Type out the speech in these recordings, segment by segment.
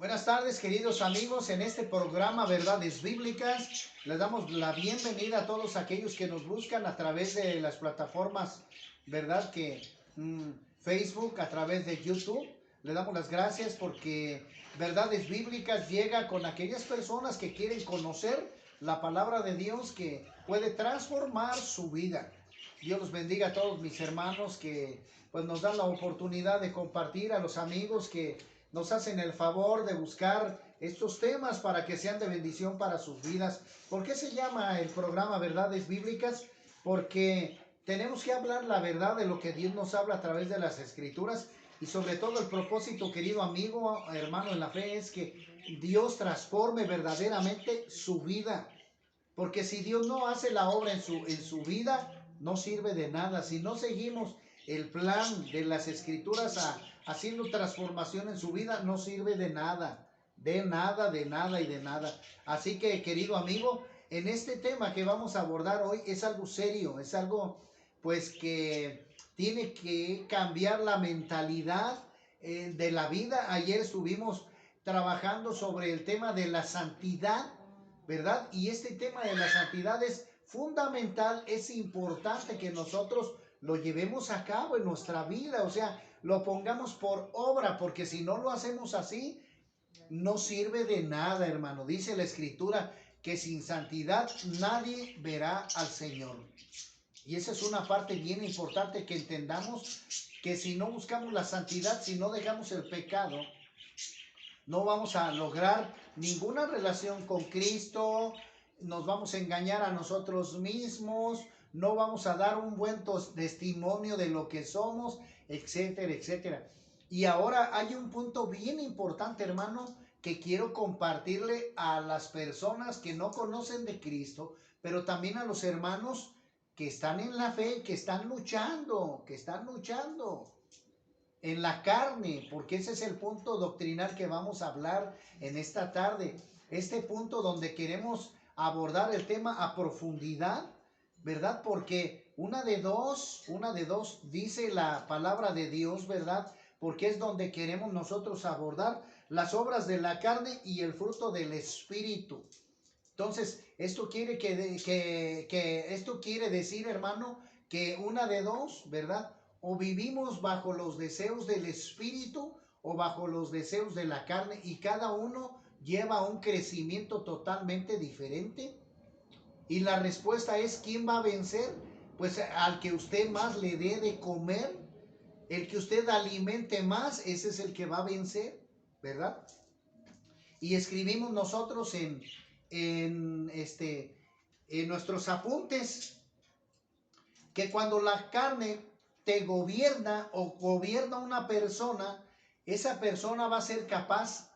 Buenas tardes, queridos amigos. En este programa Verdades Bíblicas les damos la bienvenida a todos aquellos que nos buscan a través de las plataformas, ¿verdad? Facebook, a través de YouTube. Le damos las gracias porque Verdades Bíblicas llega con aquellas personas que quieren conocer la palabra de Dios que puede transformar su vida. Dios los bendiga a todos mis hermanos que pues nos dan la oportunidad de compartir, a los amigos que nos hacen el favor de buscar estos temas para que sean de bendición para sus vidas. ¿Por qué se llama el programa Verdades Bíblicas? Porque tenemos que hablar la verdad de lo que Dios nos habla a través de las Escrituras, y sobre todo el propósito, querido amigo, hermano en la fe, es que Dios transforme verdaderamente su vida. Porque si Dios no hace la obra en su vida, no sirve de nada. Si no seguimos el plan de las Escrituras haciendo transformación en su vida, no sirve de nada. De nada, de nada y de nada. Así que, querido amigo, en este tema que vamos a abordar hoy es algo serio, es algo pues que tiene que cambiar la mentalidad de la vida. Ayer estuvimos trabajando sobre el tema de la santidad, ¿verdad? Y este tema de la santidad es fundamental, es importante que nosotros lo llevemos a cabo en nuestra vida, o sea, lo pongamos por obra, porque si no lo hacemos así, no sirve de nada, hermano. Dice la Escritura que sin santidad nadie verá al Señor. Y esa es una parte bien importante, que entendamos que si no buscamos la santidad, si no dejamos el pecado, no vamos a lograr ninguna relación con Cristo, nos vamos a engañar a nosotros mismos, no vamos a dar un buen testimonio de lo que somos, etcétera, etcétera. Y ahora hay un punto bien importante, hermano, que quiero compartirle a las personas que no conocen de Cristo, pero también a los hermanos que están en la fe, que están luchando en la carne, porque ese es el punto doctrinal que vamos a hablar en esta tarde. Este punto donde queremos abordar el tema a profundidad, ¿verdad? Porque una de dos dice la palabra de Dios, ¿verdad? Porque es donde queremos nosotros abordar las obras de la carne y el fruto del Espíritu. Entonces, esto quiere esto quiere decir, hermano, que una de dos, ¿verdad? O vivimos bajo los deseos del Espíritu o bajo los deseos de la carne, y cada uno lleva un crecimiento totalmente diferente. Y la respuesta es: ¿quién va a vencer? Pues al que usted más le dé de comer, el que usted alimente más, ese es el que va a vencer, ¿verdad? Y escribimos nosotros en nuestros apuntes que cuando la carne te gobierna o gobierna una persona, esa persona va a ser capaz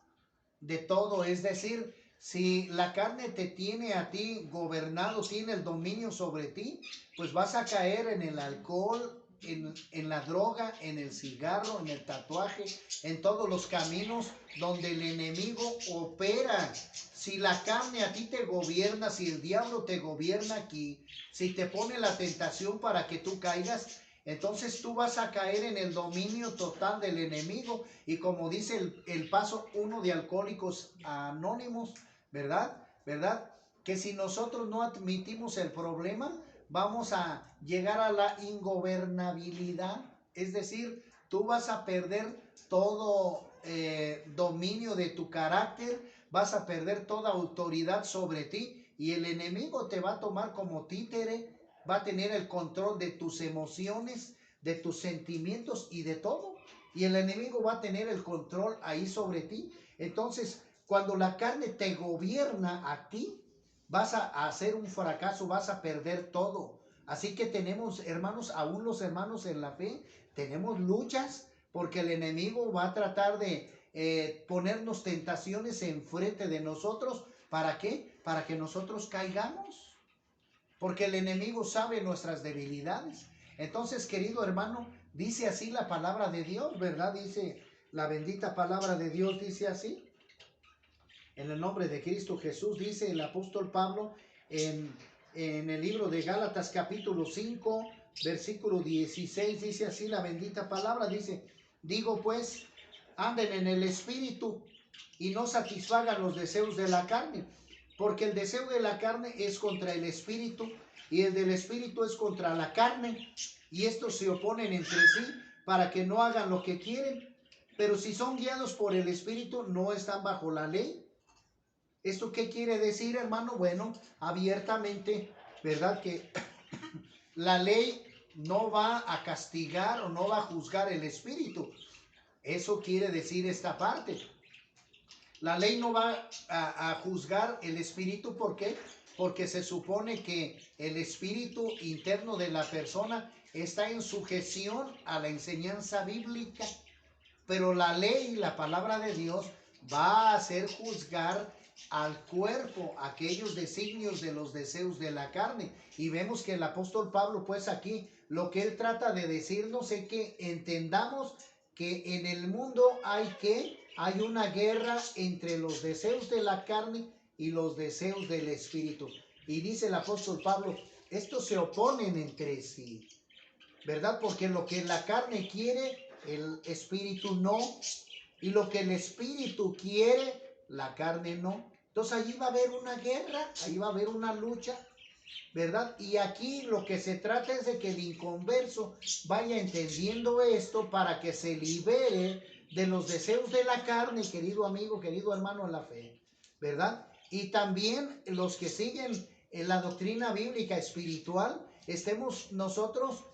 de todo. Es decir, si la carne te tiene a ti gobernado, tiene el dominio sobre ti, pues vas a caer en el alcohol, en la droga, en el cigarro, en el tatuaje, en todos los caminos donde el enemigo opera. Si la carne a ti te gobierna, si el diablo te gobierna aquí, si te pone la tentación para que tú caigas, entonces tú vas a caer en el dominio total del enemigo. Y como dice el paso 1 de Alcohólicos Anónimos, ¿verdad? ¿Verdad? Que si nosotros no admitimos el problema, vamos a llegar a la ingobernabilidad. Es decir, tú vas a perder todo dominio de tu carácter, vas a perder toda autoridad sobre ti, y el enemigo te va a tomar como títere, va a tener el control de tus emociones, de tus sentimientos y de todo. Y el enemigo va a tener el control ahí sobre ti. Entonces, cuando la carne te gobierna a ti, vas a hacer un fracaso, vas a perder todo. Así que tenemos, hermanos, aún los hermanos en la fe, tenemos luchas, porque el enemigo va a tratar de ponernos tentaciones enfrente de nosotros. ¿Para qué? Para que nosotros caigamos. Porque el enemigo sabe nuestras debilidades. Entonces, querido hermano, dice así la palabra de Dios, ¿verdad? Dice la bendita palabra de Dios, dice así. En el nombre de Cristo Jesús, dice el apóstol Pablo en el libro de Gálatas capítulo 5, versículo 16, dice así la bendita palabra, dice: digo pues, anden en el Espíritu y no satisfagan los deseos de la carne, porque el deseo de la carne es contra el espíritu y el del espíritu es contra la carne, y estos se oponen entre sí para que no hagan lo que quieren. Pero si son guiados por el espíritu, no están bajo la ley. ¿Esto qué quiere decir, hermano? Bueno, abiertamente, ¿verdad? Que la ley no va a castigar o no va a juzgar el espíritu. Eso quiere decir esta parte. La ley no va a juzgar el espíritu. ¿Por qué? Porque se supone que el espíritu interno de la persona está en sujeción a la enseñanza bíblica. Pero la ley, la palabra de Dios, va a hacer juzgar al cuerpo aquellos designios de los deseos de la carne. Y vemos que el apóstol Pablo, pues aquí, lo que él trata de decirnos es que entendamos que en el mundo hay una guerra entre los deseos de la carne y los deseos del espíritu. Y dice el apóstol Pablo, estos se oponen entre sí, ¿verdad? Porque lo que la carne quiere, el espíritu no, y lo que el espíritu quiere, la carne no. Entonces allí va a haber una guerra, allí va a haber una lucha, ¿verdad? Y aquí lo que se trata es de que el inconverso vaya entendiendo esto para que se libere de los deseos de la carne, querido amigo, querido hermano en la fe, ¿verdad? Y también los que siguen en la doctrina bíblica espiritual, estemos nosotros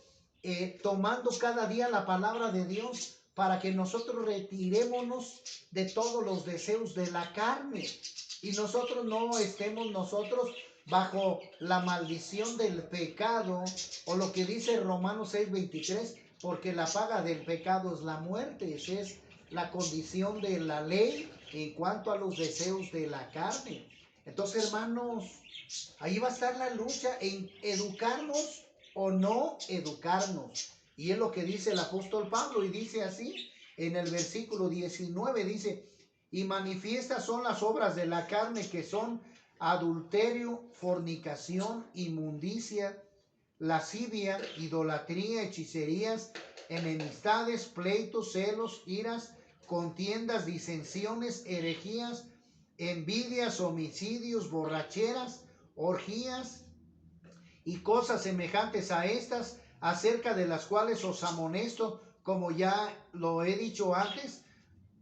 tomando cada día la palabra de Dios para que nosotros retirémonos de todos los deseos de la carne y nosotros no estemos bajo la maldición del pecado, o lo que dice Romanos 6:23, porque la paga del pecado es la muerte. Esa es la condición de la ley en cuanto a los deseos de la carne. Entonces, hermanos, ahí va a estar la lucha en educarnos o no educarnos. Y es lo que dice el apóstol Pablo, y dice así en el versículo 19, dice, y manifiestas son las obras de la carne, que son adulterio, fornicación, inmundicia, lascivia, idolatría, hechicerías, enemistades, pleitos, celos, iras, contiendas, disensiones, herejías, envidias, homicidios, borracheras, orgías y cosas semejantes a estas, acerca de las cuales os amonesto, como ya lo he dicho antes,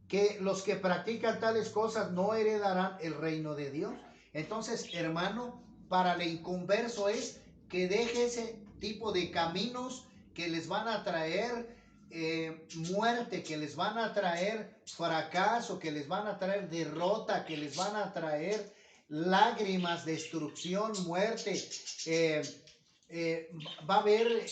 que los que practican tales cosas no heredarán el reino de Dios. Entonces, hermano, para el inconverso es que deje ese tipo de caminos que les van a traer muerte, que les van a traer fracaso, que les van a traer derrota, que les van a traer lágrimas, destrucción, muerte. Va a haber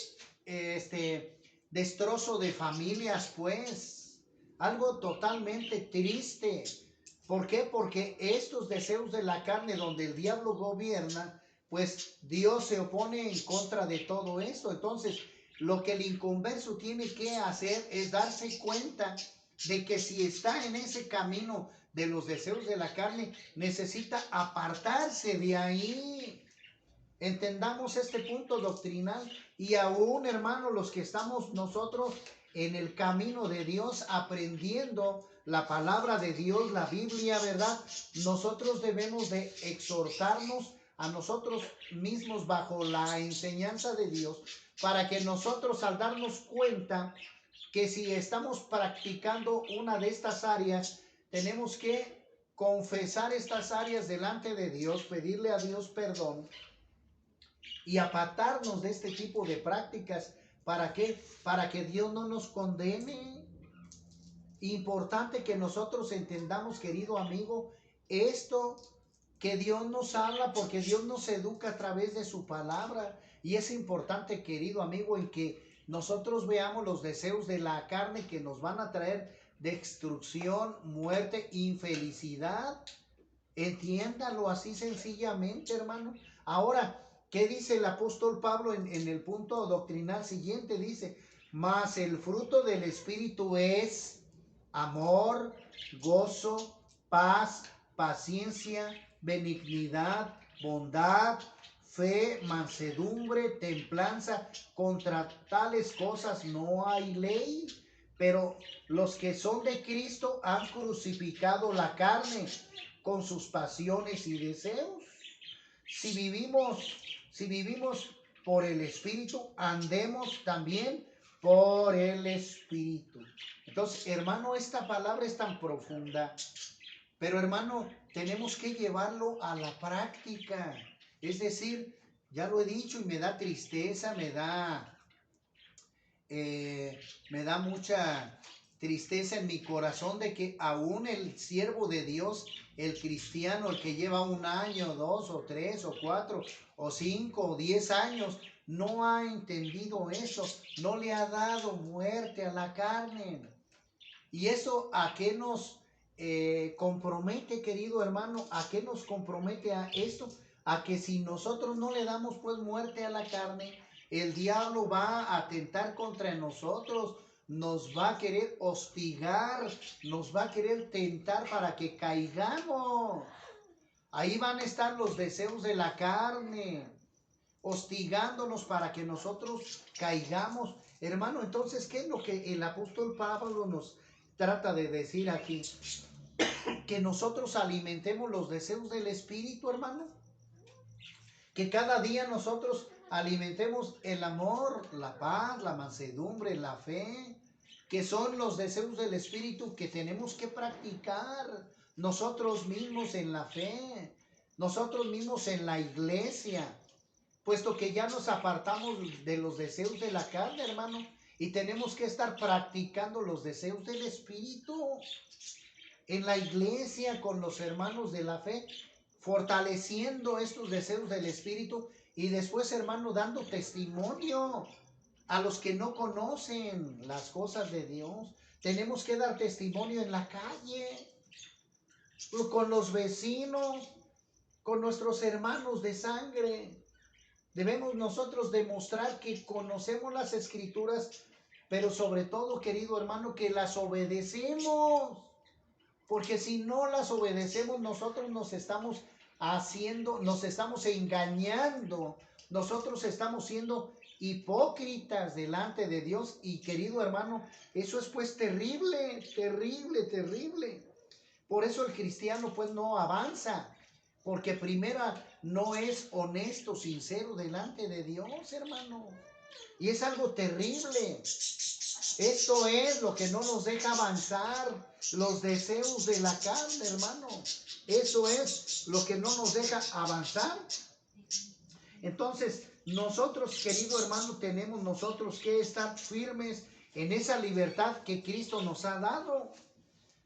destrozo de familias, pues, algo totalmente triste. ¿Por qué? Porque estos deseos de la carne donde el diablo gobierna, pues Dios se opone en contra de todo esto. Entonces, lo que el inconverso tiene que hacer es darse cuenta de que si está en ese camino de los deseos de la carne, necesita apartarse de ahí. Entendamos este punto doctrinal, y aún, hermano, los que estamos nosotros en el camino de Dios, aprendiendo la palabra de Dios, la Biblia, ¿verdad? Nosotros debemos de exhortarnos a nosotros mismos bajo la enseñanza de Dios, para que nosotros, al darnos cuenta que si estamos practicando una de estas áreas, tenemos que confesar estas áreas delante de Dios, pedirle a Dios perdón y apartarnos de este tipo de prácticas. ¿Para qué? Para que Dios no nos condene. Importante que nosotros entendamos, querido amigo, esto, que Dios nos habla, porque Dios nos educa a través de su palabra. Y es importante, querido amigo, en que nosotros veamos los deseos de la carne que nos van a traer destrucción, muerte, infelicidad. Entiéndalo así sencillamente, hermano. Ahora, ¿qué dice el apóstol Pablo en el punto doctrinal siguiente? Dice, mas el fruto del Espíritu es amor, gozo, paz, paciencia, benignidad, bondad, fe, mansedumbre, templanza. Contra tales cosas no hay ley. Pero los que son de Cristo han crucificado la carne con sus pasiones y deseos. Si vivimos, si vivimos por el Espíritu, andemos también por el Espíritu. Entonces, hermano, esta palabra es tan profunda, pero hermano, tenemos que llevarlo a la práctica. Es decir, ya lo he dicho y me da tristeza, me da mucha tristeza en mi corazón de que aún el siervo de Dios, el cristiano, el que lleva 1 año, 2 o 3 o 4 o 5 o 10 años, no ha entendido eso, no le ha dado muerte a la carne. ¿Y eso a qué nos compromete, querido hermano? ¿A qué nos compromete a esto? A que si nosotros no le damos pues muerte a la carne, el diablo va a atentar contra nosotros, nos va a querer hostigar, nos va a querer tentar para que caigamos. Ahí van a estar los deseos de la carne, hostigándonos para que nosotros caigamos. Hermano, entonces, ¿qué es lo que el apóstol Pablo nos trata de decir aquí? Que nosotros alimentemos los deseos del Espíritu, hermano. Que cada día nosotros alimentemos el amor, la paz, la mansedumbre, la fe, que son los deseos del Espíritu que tenemos que practicar nosotros mismos en la fe, nosotros mismos en la iglesia, puesto que ya nos apartamos de los deseos de la carne, hermano, y tenemos que estar practicando los deseos del Espíritu en la iglesia con los hermanos de la fe, fortaleciendo estos deseos del Espíritu y después, hermano, dando testimonio a los que no conocen las cosas de Dios. Tenemos que dar testimonio en la calle, con los vecinos, con nuestros hermanos de sangre. Debemos nosotros demostrar que conocemos las Escrituras, pero sobre todo, querido hermano, que las obedecemos. Porque si no las obedecemos, nosotros nos estamos engañando, nosotros estamos siendo hipócritas delante de Dios. Y querido hermano, eso es pues terrible, terrible, terrible. Por eso el cristiano pues no avanza, porque primero no es honesto, sincero delante de Dios, hermano. Y es algo terrible. Esto es lo que no nos deja avanzar, los deseos de la carne, hermano. Eso es lo que no nos deja avanzar. Entonces, nosotros, querido hermano, tenemos nosotros que estar firmes en esa libertad que Cristo nos ha dado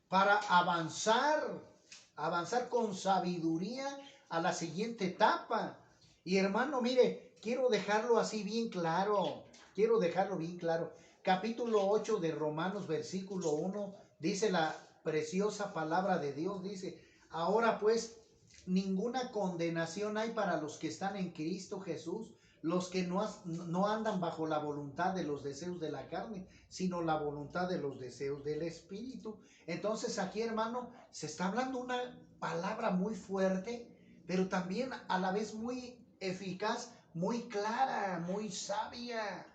para avanzar con sabiduría a la siguiente etapa. Y hermano, mire, quiero dejarlo así bien claro, Capítulo 8 de Romanos, versículo 1, dice la preciosa palabra de Dios, dice, ahora pues ninguna condenación hay para los que están en Cristo Jesús, los que no andan bajo la voluntad de los deseos de la carne, sino la voluntad de los deseos del Espíritu. Entonces aquí, hermano, se está hablando una palabra muy fuerte, pero también a la vez muy eficaz, muy clara, muy sabia.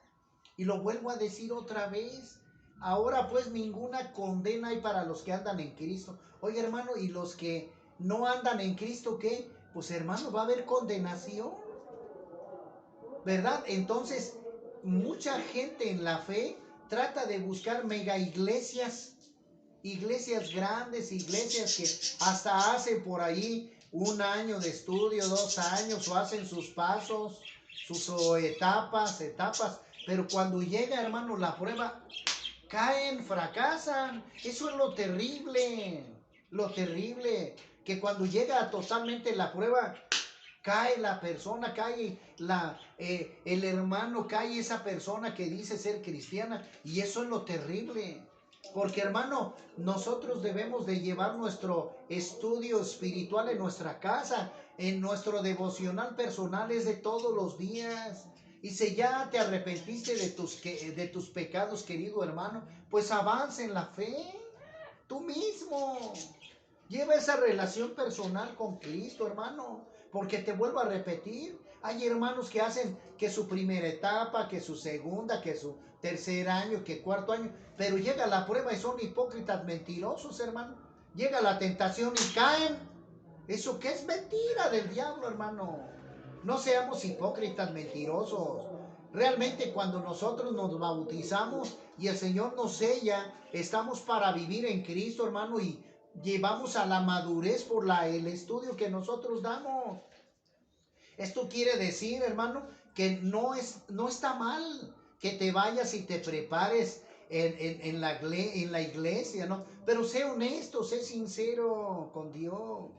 Y lo vuelvo a decir otra vez. Ahora pues ninguna condena hay para los que andan en Cristo. Oye, hermano, ¿y los que no andan en Cristo qué? Pues hermano, va a haber condenación, ¿verdad? Entonces, mucha gente en la fe trata de buscar mega iglesias grandes, iglesias que hasta hacen por ahí 1 año de estudio, 2 años, o hacen sus pasos, sus etapas, pero cuando llega, hermano, la prueba, caen, fracasan. Eso es lo terrible, que cuando llega totalmente la prueba, cae la persona, cae el hermano, cae esa persona que dice ser cristiana, y eso es lo terrible. Porque, hermano, nosotros debemos de llevar nuestro estudio espiritual en nuestra casa, en nuestro devocional personal, es de todos los días. Y si ya te arrepentiste de tus pecados, querido hermano, pues avanza en la fe, tú mismo. Lleva esa relación personal con Cristo, hermano, porque te vuelvo a repetir, Hay hermanos que hacen que su primera etapa, que su segunda, que su tercer año, que cuarto año, pero llega la prueba y son hipócritas mentirosos, hermano. Llega la tentación y caen. ¿Eso qué es? Mentira del diablo, hermano. No seamos hipócritas mentirosos. Realmente cuando nosotros nos bautizamos y el Señor nos sella, estamos para vivir en Cristo, hermano, y llevamos a la madurez por el estudio que nosotros damos. Esto quiere decir, hermano, que no está mal que te vayas y te prepares en la iglesia, ¿no? Pero sé honesto, sé sincero con Dios.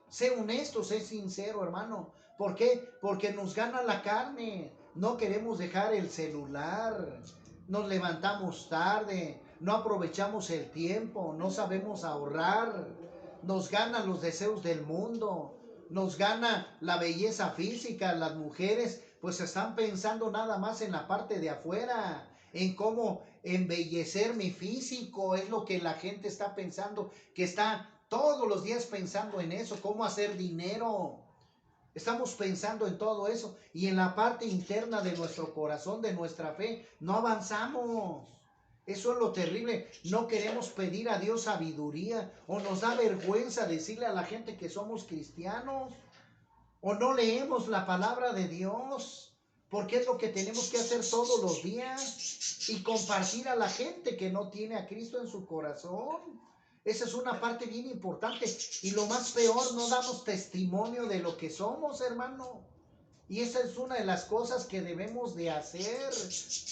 Sé honesto, sé sincero, hermano. ¿Por qué? Porque nos gana la carne. No queremos dejar el celular. Nos levantamos tarde. No aprovechamos el tiempo. No sabemos ahorrar. Nos ganan los deseos del mundo. Nos gana la belleza física. Las mujeres pues están pensando nada más en la parte de afuera, en cómo embellecer mi físico. Es lo que la gente está pensando, que está todos los días pensando en eso, cómo hacer dinero. Estamos pensando en todo eso y en la parte interna de nuestro corazón, de nuestra fe, no avanzamos. Eso es lo terrible. No queremos pedir a Dios sabiduría o nos da vergüenza decirle a la gente que somos cristianos o no leemos la palabra de Dios, porque es lo que tenemos que hacer todos los días y compartir a la gente que no tiene a Cristo en su corazón. Esa es una parte bien importante. Y lo más peor, no damos testimonio de lo que somos, hermano. Y esa es una de las cosas que debemos de hacer.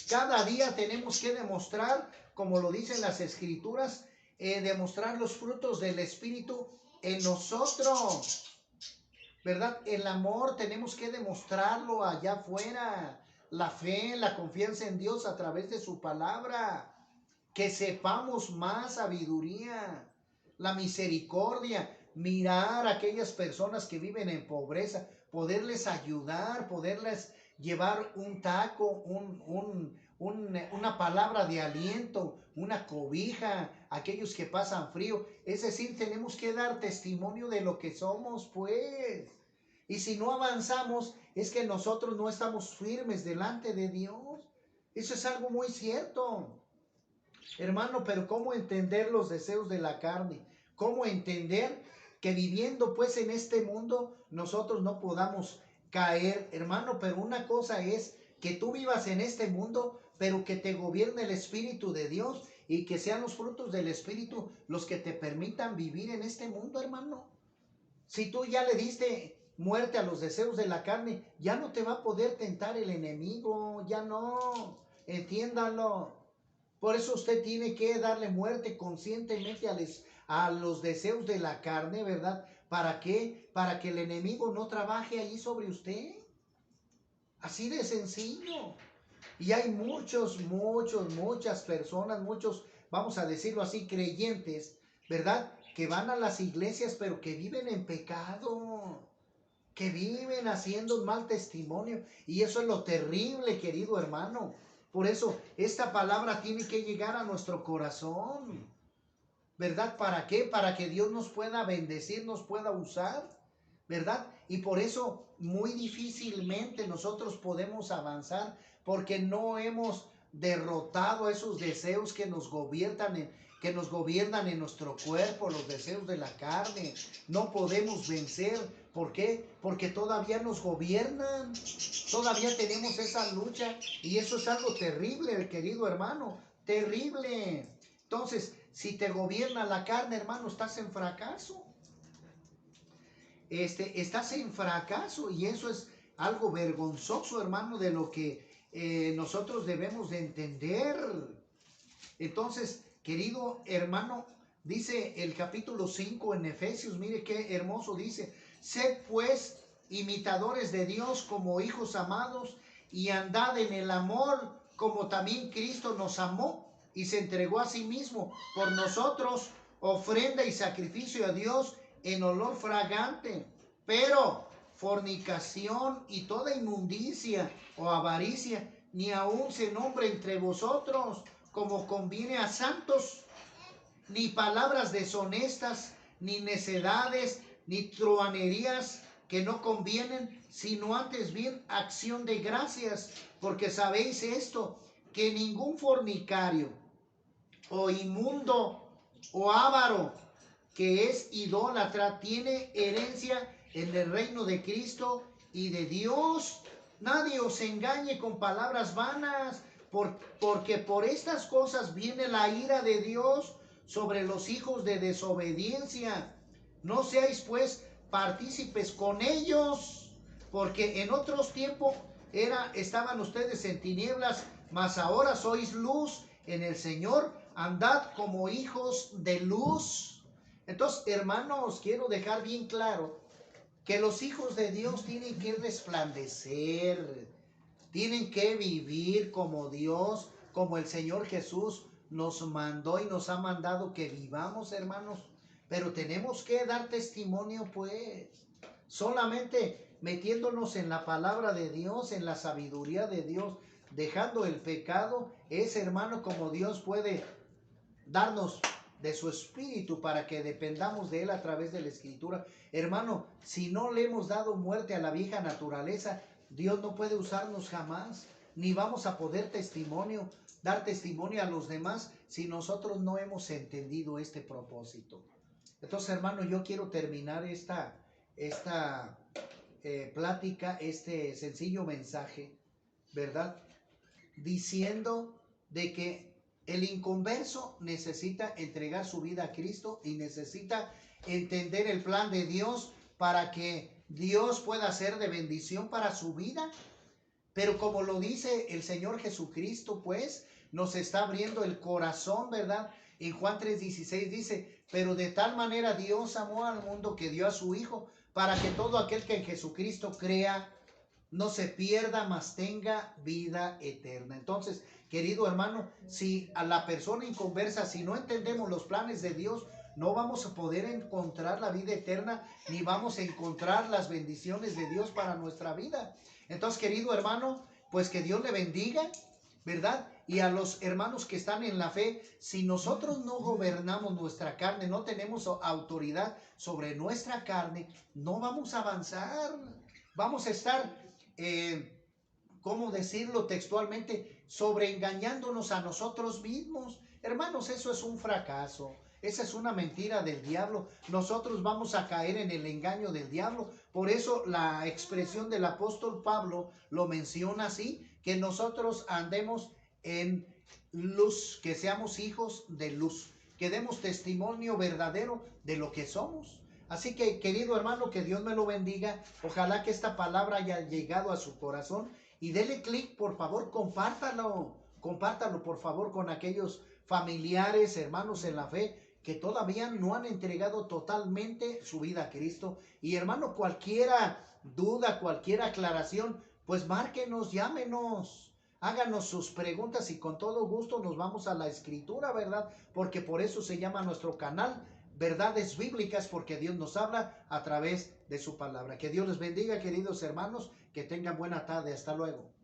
Cada día tenemos que demostrar, como lo dicen las Escrituras, demostrar los frutos del Espíritu en nosotros. ¿Verdad? El amor tenemos que demostrarlo allá afuera. La fe, la confianza en Dios a través de su palabra. Que sepamos más sabiduría. La misericordia. Mirar a aquellas personas que viven en pobreza. Poderles ayudar. Poderles llevar un taco, una palabra de aliento, una cobija, aquellos que pasan frío. Es decir, tenemos que dar testimonio de lo que somos, pues. Y si no avanzamos, es que nosotros no estamos firmes delante de Dios. Eso es algo muy cierto. Hermano, pero ¿cómo entender los deseos de la carne? ¿Cómo entender que viviendo pues en este mundo nosotros no podamos caer? Hermano, pero una cosa es que tú vivas en este mundo, pero que te gobierne el Espíritu de Dios y que sean los frutos del Espíritu los que te permitan vivir en este mundo, hermano. Si tú ya le diste muerte a los deseos de la carne, ya no te va a poder tentar el enemigo, ya no, entiéndalo. Por eso usted tiene que darle muerte conscientemente a los deseos de la carne, ¿verdad? ¿Para qué? Para que el enemigo no trabaje ahí sobre usted. Así de sencillo. Y hay muchas personas, vamos a decirlo así, creyentes, ¿verdad? Que van a las iglesias, pero que viven en pecado, que viven haciendo mal testimonio. Y eso es lo terrible, querido hermano. Por eso, esta palabra tiene que llegar a nuestro corazón, ¿verdad? ¿Para qué? Para que Dios nos pueda bendecir, nos pueda usar, ¿verdad? Y por eso muy difícilmente nosotros podemos avanzar, porque no hemos derrotado esos deseos que nos gobiernan en nuestro cuerpo, los deseos de la carne. No podemos vencer. ¿Por qué? Porque todavía nos gobiernan, todavía tenemos esa lucha, y eso es algo terrible, querido hermano, terrible. Entonces, si te gobierna la carne, hermano, estás en fracaso. Estás en fracaso, y eso es algo vergonzoso, hermano, de lo que nosotros debemos de entender. Entonces, querido hermano, dice el capítulo 5 en Efesios, mire qué hermoso dice: sed pues imitadores de Dios como hijos amados, y andad en el amor, como también Cristo nos amó y se entregó a sí mismo por nosotros, ofrenda y sacrificio a Dios en olor fragante. Pero fornicación y toda inmundicia o avaricia ni aun se nombre entre vosotros, como conviene a santos, ni palabras deshonestas, ni necedades, ni truhanerías, que no convienen, sino antes bien acción de gracias, porque sabéis esto, que ningún fornicario o inmundo o avaro que es idólatra tiene herencia en el reino de Cristo y de Dios. Nadie os engañe con palabras vanas, porque por estas cosas viene la ira de Dios sobre los hijos de desobediencia. No seáis pues partícipes con ellos, porque en otros tiempos estaban ustedes en tinieblas, mas ahora sois luz en el Señor, andad como hijos de luz. Entonces, hermanos, quiero dejar bien claro que los hijos de Dios tienen que resplandecer, tienen que vivir como Dios, como el Señor Jesús nos mandó y nos ha mandado que vivamos, hermanos. Pero tenemos que dar testimonio, pues, solamente metiéndonos en la palabra de Dios, en la sabiduría de Dios, dejando el pecado, es, hermano, como Dios puede darnos de su espíritu para que dependamos de él a través de la escritura. Hermano, si no le hemos dado muerte a la vieja naturaleza, Dios no puede usarnos jamás, ni vamos a poder dar testimonio a los demás si nosotros no hemos entendido este propósito. Entonces, hermano, yo quiero terminar esta plática, este sencillo mensaje, ¿verdad? Diciendo de que el inconverso necesita entregar su vida a Cristo y necesita entender el plan de Dios para que Dios pueda ser de bendición para su vida. Pero como lo dice el Señor Jesucristo, pues nos está abriendo el corazón, ¿verdad? En Juan 3:16 dice, pero de tal manera Dios amó al mundo que dio a su Hijo, para que todo aquel que en Jesucristo crea no se pierda, mas tenga vida eterna. Entonces, querido hermano, si a la persona inconversa, si no entendemos los planes de Dios, no vamos a poder encontrar la vida eterna, ni vamos a encontrar las bendiciones de Dios para nuestra vida. Entonces, querido hermano, pues que Dios le bendiga, ¿verdad? Y a los hermanos que están en la fe, si nosotros no gobernamos nuestra carne, no tenemos autoridad sobre nuestra carne, no vamos a avanzar. Vamos a estar, ¿cómo decirlo textualmente? Sobreengañándonos a nosotros mismos. Hermanos, eso es un fracaso. Esa es una mentira del diablo. Nosotros vamos a caer en el engaño del diablo. Por eso la expresión del apóstol Pablo lo menciona así, que nosotros andemos en luz, que seamos hijos de luz, que demos testimonio verdadero de lo que somos. Así que, querido hermano, que Dios me lo bendiga. Ojalá que esta palabra haya llegado a su corazón y dele clic, por favor, compártalo. Compártalo, por favor, con aquellos familiares, hermanos en la fe, que todavía no han entregado totalmente su vida a Cristo. Y hermano, cualquier duda, cualquier aclaración, pues márquenos, llámenos, háganos sus preguntas y con todo gusto nos vamos a la escritura, ¿verdad? Porque por eso se llama nuestro canal Verdades Bíblicas, porque Dios nos habla a través de su palabra. Que Dios les bendiga, queridos hermanos, que tengan buena tarde. Hasta luego.